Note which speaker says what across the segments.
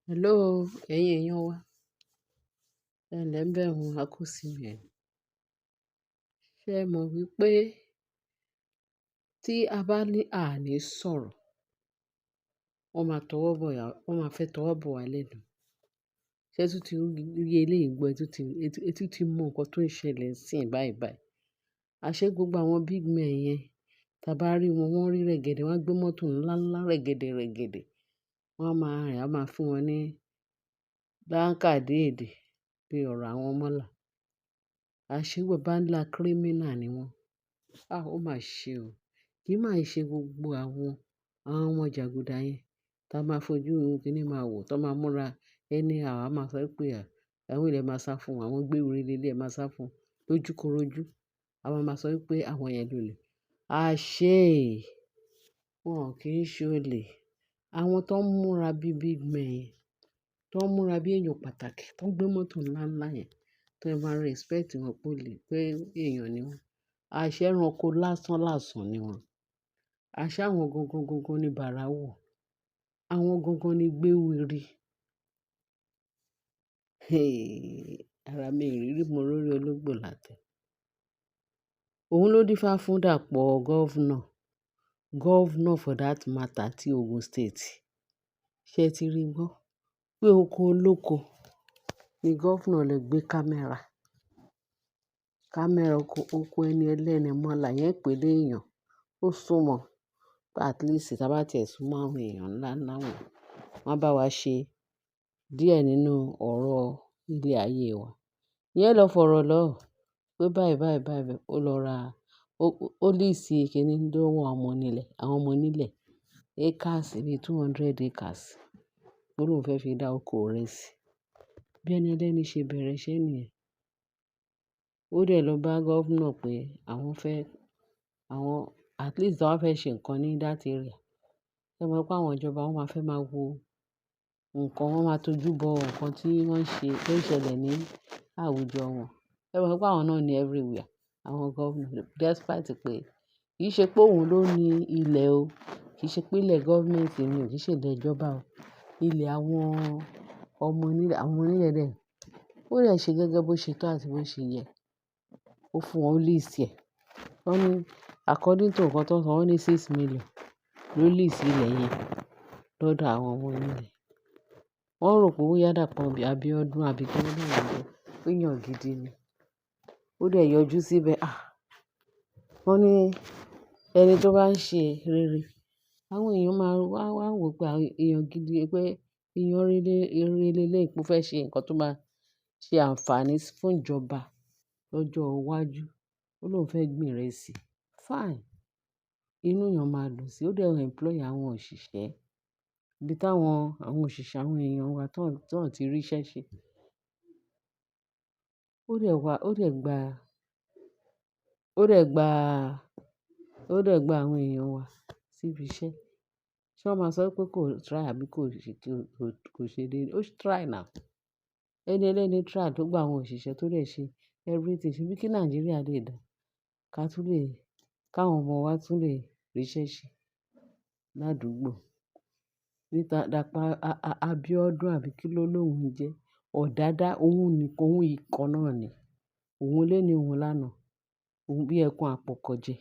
Speaker 1: Hello, ẹ̀yin èèyàn wa. Ẹ ǹlẹ́ ń bẹ̀ wọ́n, a kú sí mi ẹ̀. Ṣé ẹ mọ̀ wípé tí a bá ní àní sọ̀rọ̀, wọ́n máa fẹ́ tọwọ́ bọ̀ wá lẹ́nu. Ṣé ẹ tún ti rí eléyìí gbọ́? Ẹ tún ti mọ nǹkan tó ń ṣẹlẹ̀ sí ì báyìí báyìí. Àṣé gbogbo àwọn big men yẹn, tí a bá rí wọn, wọ́n rí rẹ̀gẹ̀dẹ̀, wọ́n á gbé mọ́tò ńlá ńlá rẹ̀gẹ̀dẹ̀ rẹ̀gẹ̀dẹ̀. Wọ́n á máa rìn, a máa fún wọn ní báńkà déèdì bí ọ̀rọ̀ àwọn mọ́là. Àṣé baba ńlá criminal ni wọ́n. Ó mà ṣe o. Kì í máa ṣe gbogbo àwọn ọmọ jàgùdà yẹn tí a máa fojú kíní máa wò, tí wọ́n máa múra anyhow, a máa sọ pé àwọn ilẹ̀ máa sá fún wọn, àwọn gbéwiri lélẹ̀ ẹ máa sá fún wọn lójúkorojú. A máa sọ wípé àwọn yẹn lolè. Àṣé wọn kì í ṣe olè. Àwọn tó ń múra bí big men yẹn, tó ń múra bí èèyàn pàtàkì, tó ń gbé mọ́tò ńlá ńlá yẹn, tó ẹ máa respect wọn pé èèyàn ni wọ́n. Àṣé ẹranko lásán làsàn ni wọ́n. Àṣé àwọn gangan ni bàràwọ̀. Àwọn gangan ni gbéwiri. Ara mi ìrírí mo lórí ológbò látẹ̀. Òun ló dífá fún Dàpọ̀ governor for that matter ti Ogun State. Ṣé ẹ ti rí gbọ́? Pé oko olóko ni governor lè gbé kámẹ́rà. Kámẹ́rà oko ẹni ẹlẹ́ni mọ́là yẹn pè lé èèyàn. Ó súnmọ́ at least tí a bá tiẹ̀ súnmọ́ àwọn èèyàn ńlá ńlá wọ̀n, wọ́n bá wa ṣe díẹ̀ nínú ọ̀rọ̀ ilé ayé wa. Ìyẹn lọ fọ̀rọ̀ lọ pé báyìí ó lọ ra ó lease kíní lọ́wọ́ àwọn ọmọ onílẹ̀ acres bíi 200 acres. Ó lóun fẹ́ fi dá oko ìrẹsì. Bí ẹni ẹlẹ́ni ṣe bẹ̀rẹ̀ iṣẹ́ nìyẹn. Ó dẹ̀ lọ bá governor pé àwọn at least wọ́n fẹ́ ṣe nǹkan ní that area. Ṣé ẹ mọ̀ pé àwọn ìjọba wọ́n máa fẹ́ máa wo nǹkan, wọ́n máa tojú bọ nǹkan tí wọ́n ṣe tó ń ṣẹlẹ̀ ní àwùjọ wọn. Ṣé ẹ mọ̀ pé àwọn náà ní everywhere, àwọn governor, despite pé kì í ṣe pé òun ló ní ilẹ̀ o. Kì í ṣe pé ilẹ̀ government ni o, kì í ṣe ilẹ̀ ìjọba o. Ilẹ̀ àwọn ọmọ onílẹ̀ dẹ̀. Ó dẹ̀ ṣe gẹ́gẹ́ bó ṣe tọ́ àti bó ṣe yẹ. Ó fún wọn lease ẹ̀. Wọ́n ní according to nǹkan tó ń sọ, wọ́n ní 6 million ló lease ilẹ̀ yẹn lọ́dọ̀ àwọn ọmọ onílẹ̀. Wọ́n rò pé ó yá Dàpọ̀ Abíọ́dún àbí kí wọ́n náà lọ pé èèyàn gidi ni. Ó dẹ̀ yọjú síbẹ̀. Wọ́n ní ẹni tó bá ń ṣe rere, àwọn èèyàn máa wá wò pé èèyàn gidi pé èèyàn rere lélẹ́yìí pé ó fẹ́ ṣe nǹkan tó máa ṣe àǹfààní fún ìjọba lọ́jọ́ iwájú. Ó lóun fẹ́ gbin ìrẹsì. Fine. Inú èèyàn máa dùn sí i. Ó dẹ̀ employ àwọn òṣìṣẹ́. Ibi táwọn òṣìṣẹ́ àwọn èèyàn wa tó ń ti rí iṣẹ́ ṣe. Ó dẹ̀ gba àwọn èèyàn wa síbi iṣẹ́. Ṣé wọ́n máa sọ pé kò try àbí kò ṣe déédéé? Ó try now. Ẹni ẹlẹ́ni try tó gba àwọn òṣìṣẹ́ tó dẹ̀ ṣe everything. Ṣé bí kí Nàìjíríà lè dà? Káwọn ọmọ wa tún lè rí iṣẹ́ ṣe ládùúgbò. Níta Dàpọ̀ Abíọ́dún àbí kí ló lóun jẹ́? Ọ̀dádá, òun ìkan náà ni. Òun lé ní òun lánàá. Òun bí ẹkùn àpọ̀kọ̀jẹ.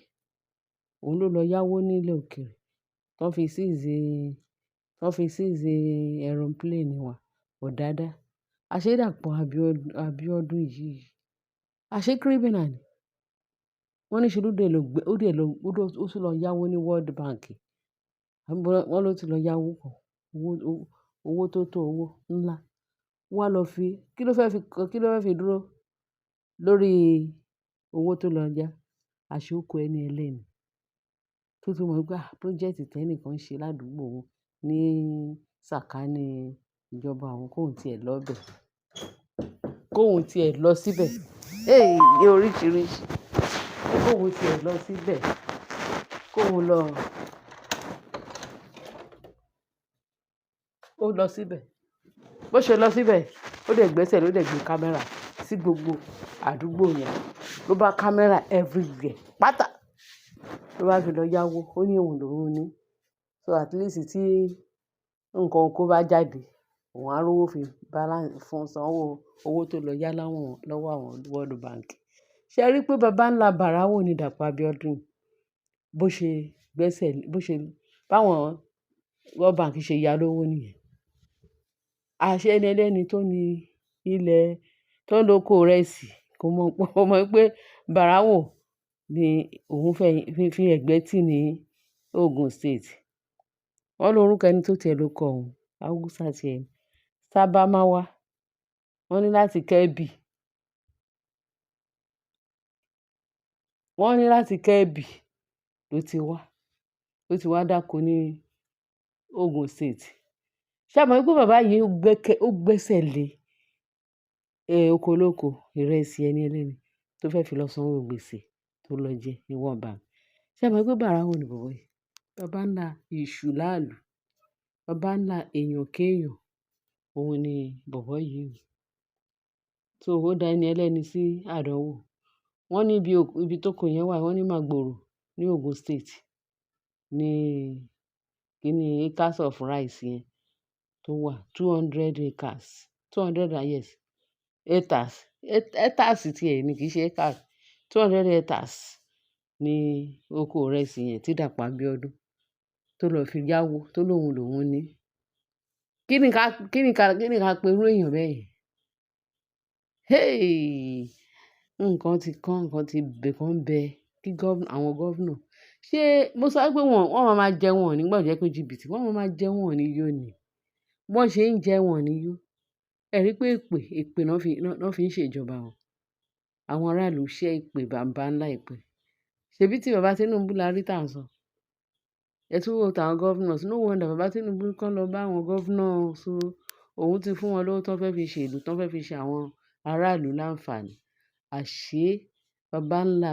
Speaker 1: Òun ló lọ yáwó nílẹ̀ òkèèrè. Tán fi seize aeroplane wa. Ọ̀dádá. Àṣé Dàpọ̀ Abíọ́dún yìí, àṣé criminal ni. Wọ́n ní ṣe ó tún lọ yáwó ní World Bank. Wọ́n ló ti lọ yáwó kan. Owó tó tó owó ńlá. Wọ́n á lọ fi kí ló fẹ́ fi dúró lórí owó tó lọ yá? Àṣé oko ẹni ẹlẹ́ni. Tó tún mọ̀ pé project tí ẹnìkan ṣe ládùúgbò wọn ní sàkání ìjọba òun kóhun tí ẹ̀ lọ bẹ̀. Kóhun tí ẹ̀ lọ síbẹ̀. Ní oríṣiríṣi. Kóhun tí ẹ̀ lọ síbẹ̀. Ó lọ síbẹ̀. Bó ṣe lọ síbẹ̀, ó dẹ̀ gbẹ́sẹ̀ ló dẹ̀ gbé kámẹ́rà sí gbogbo àdúgbò yẹn. Ló bá kámẹ́rà everywhere. Pátá. Ló bá fi lọ yáwó. Ó ní òun lòun ní. So at least tí nǹkan oko bá jáde, òun á rówó fi balance fún sanwó owó tó lọ yá lọ́wọ́ àwọn World Bank. Ṣé ẹ rí pé baba ńlá bàràwọ̀ ni Dàpọ̀ Abíọ́dún bó ṣe báwọn World Bank ṣe yá lówó nìyẹn. Àṣé ẹni ẹlẹ́ni tó ní ilẹ̀ tó ń lóko ìrẹsì kò mọ̀ pé bàràwọ̀ ni òun fẹ́ fi ẹ̀gbẹ́ tì ní Ogun State. Wọ́n lórúkọ ẹni tó tiẹ̀ ló kọ òun Haúsá tiẹ̀ ní Sábàmáwá. Wọ́n ní láti Kẹ́bì. Ló ti wá dáko ní Ogun State. Ṣé ẹ mọ̀ wípé bàbá yìí ó gbẹ́sẹ̀ lé oko olóko ìrẹsì ẹni ẹlẹ́ni tó fẹ́ fi lọ sanwó gbèsè tó lọ jẹ ní World Bank. Ṣé ẹ mọ̀ wípé bàràwọ̀ ni bàbá yìí? Baba ńlá èṣù láàlú, baba ńlá èèyàn kéèyàn, òun ni bàbá yìí. So ó da ẹni ẹlẹ́ni sí àdánwò. Wọ́n ní ibi tóko yẹn wà, wọ́n ní Màgbòrò ní Ogun State ní kíní acres of rice yẹn tó wà 200 acres. 200 yes, hectares. Hectares tiẹ̀ ni kì í ṣe acres. 200 hectares ní oko ìrẹsì yẹn tí Dàpọ̀ Abíọ́dún tó lọ fi yáwó tó lòun ní. Kí ni ká pe irú èèyàn bẹ́ẹ̀ yẹn? Hey! Nǹkan ti bẹ̀kan bẹ kí àwọn gọ́vnà. Ṣé mo sọ pé wọ́n máa jẹ wọ́n nígbà tó jẹ́ pé jìbìtì wọ́n máa jẹ wọ́n ní yó ni. Wọ́n ṣe ń jẹ wọ́n ní yó. Ẹ rí pé èpè náà fi ń ṣèjọba wọn. Àwọn aráàlú ṣẹ́ èpè bàǹbà ńlá èpè. Ṣèbí tí bàbá Tinubu la rí tà ń sọ. Ẹ tún wo tàwọn governors. No wonder bàbá Tinubu kàn lọ bá àwọn governors. So òun ti fún wọn lówó tán fẹ́ fi ṣe ìlú, tán fẹ́ fi ṣe àwọn aráàlú láǹfààní. Àṣé baba ńlá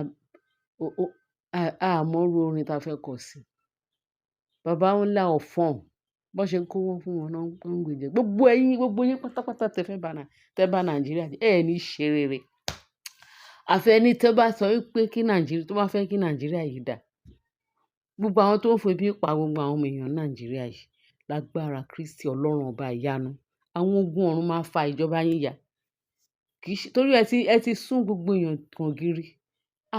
Speaker 1: àmọ́rú orin ta fẹ́ kọ sí. Baba ńlá ọ̀fọ̀n bó ṣe ń kówó fún wọn náà ń gbé jẹ. Gbogbo yín pátápátá tẹ́ bá Nàìjíríà jẹ́ ẹ̀ ní ṣe rere. Àfẹ́ni tó bá sọ wípé tó bá fẹ́ kí Nàìjíríà yìí dà. Gbogbo àwọn tó ń febi pa gbogbo àwọn ọmọ èèyàn Nàìjíríà yìí lágbára Kristi Ọlọ́run ọba ìyanu. Àwọn ogun ọ̀run máa fa ìjọba yín ya. Torí ẹ ti sún gbogbo èèyàn kan gírí.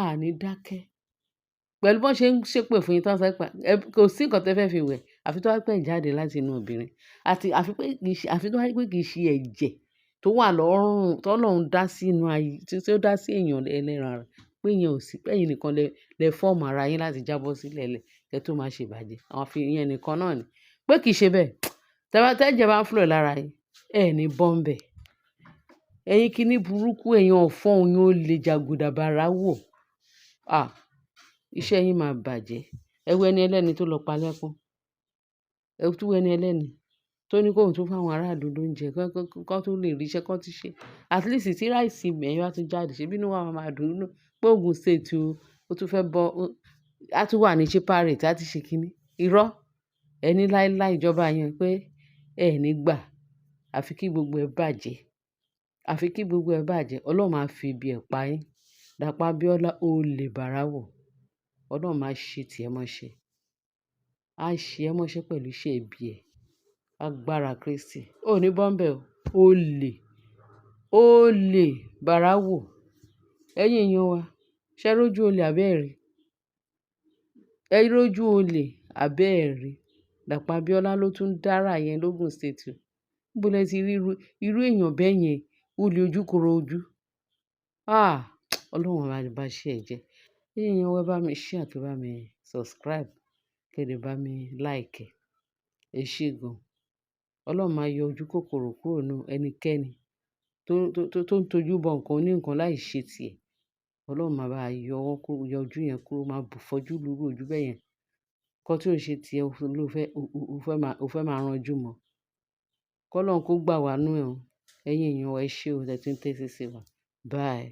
Speaker 1: A ní dákẹ́. Pẹ̀lú bó ṣe ń ṣépè fún yín tán sọ pé kò sí nǹkan tẹ́ fẹ́ fi wẹ̀ àfi tó wá pẹ́ jáde láti inú obìnrin. Àfi tó wá pé kì í ṣe ẹ̀jẹ̀ tó wà lọ́rùn tọ́lọ́run dá sí inú ayé tí ó dá sí èèyàn ẹlẹ́ran ara. Pé ìyẹn ò sí pé ẹ̀yin nìkan lẹ fọ́ọ̀mù ara yín láti jábọ́ sílẹ̀ kẹ́ tó máa ṣe ìbàjẹ́. Àwọn fi ìyẹn nìkan náà ni. Pé kì í ṣe bẹ́ẹ̀. Tẹ́jẹ̀ bá ń flow lára yín, ẹ ní bọ́m̀bẹ̀. Ẹ̀yin kíní burúkú, ẹ̀yin ọ̀fọ́n, ẹ̀yin olè jàgùdà bàràwọ̀. Iṣẹ́ yín máa bàjẹ́. Ẹ wo ẹni ẹlẹ́ni tó lọ pa lẹ́kún. Ẹ tú ẹni ẹlẹ́ni tó ní kóhun tún fún àwọn aráàlú lóúnjẹ kán tó lè rí iṣẹ́ kán ti ṣe. At least tí ráìsì ẹ̀yin bá tún jáde ṣe bínú wa máa dùn nínú pé Ogun State ó tún fẹ́ bọ́ á tún wà ní cheaper rate á ti ṣe kíní. Irọ́ ẹni láíláí ìjọba yẹn pé ẹ ní gbà àfi kí gbogbo ẹ bàjẹ́. Ọlọ́run máa fi ibi ẹ̀ pa yín. Dàpọ̀ Abíọ́lá olè bàràwọ̀. Ọlọ́run máa ṣe tí ẹ mọ́ ṣe. Á ṣe ẹ mọ́ṣẹ́ pẹ̀lú iṣẹ́ ibi ẹ̀. Agbára Kristi. Ó ní bọ́m̀bẹ̀ o. Olè bàràwọ̀. Ẹ̀yin èèyàn wa, ṣé ẹ rójú olè àbẹ́ ẹ̀ rí? Ẹ rójú olè àbẹ́ ẹ̀ rí? Dàpọ̀ Abíọ́lá ló tún dára yẹn lógun State. Níbo lẹ ti rí irú èèyàn bẹ́ẹ̀ yẹn? Olè ojúkòrò ojú. Ọlọ́run máa bá ṣe ẹ̀ jẹ́. Ẹ̀yin èèyàn wa ẹ bá mi share kí ẹ bá mi subscribe kí ẹ lè bá mi like. Ẹ ṣé gan. Ọlọ́run máa yọ ojú kòkòrò kúrò nínú ẹnikẹ́ni tó ń tojú bọ nǹkan oní nǹkan láì ṣe tiẹ̀. Ọlọ́run máa bá yọ ojú yẹn kúrò, máa bù fọ́jú lúrú ojú bẹ́ẹ̀ yẹn. Nǹkan tí ò ń ṣe tiẹ̀ o fẹ́ máa ranjú mọ́. Kọ́lọ́run kó gbà wá nú ẹ̀ o. Ẹ̀yin èèyàn wa ẹ ṣé o tẹ́ tí ń tẹ́tí sí wa. Bye.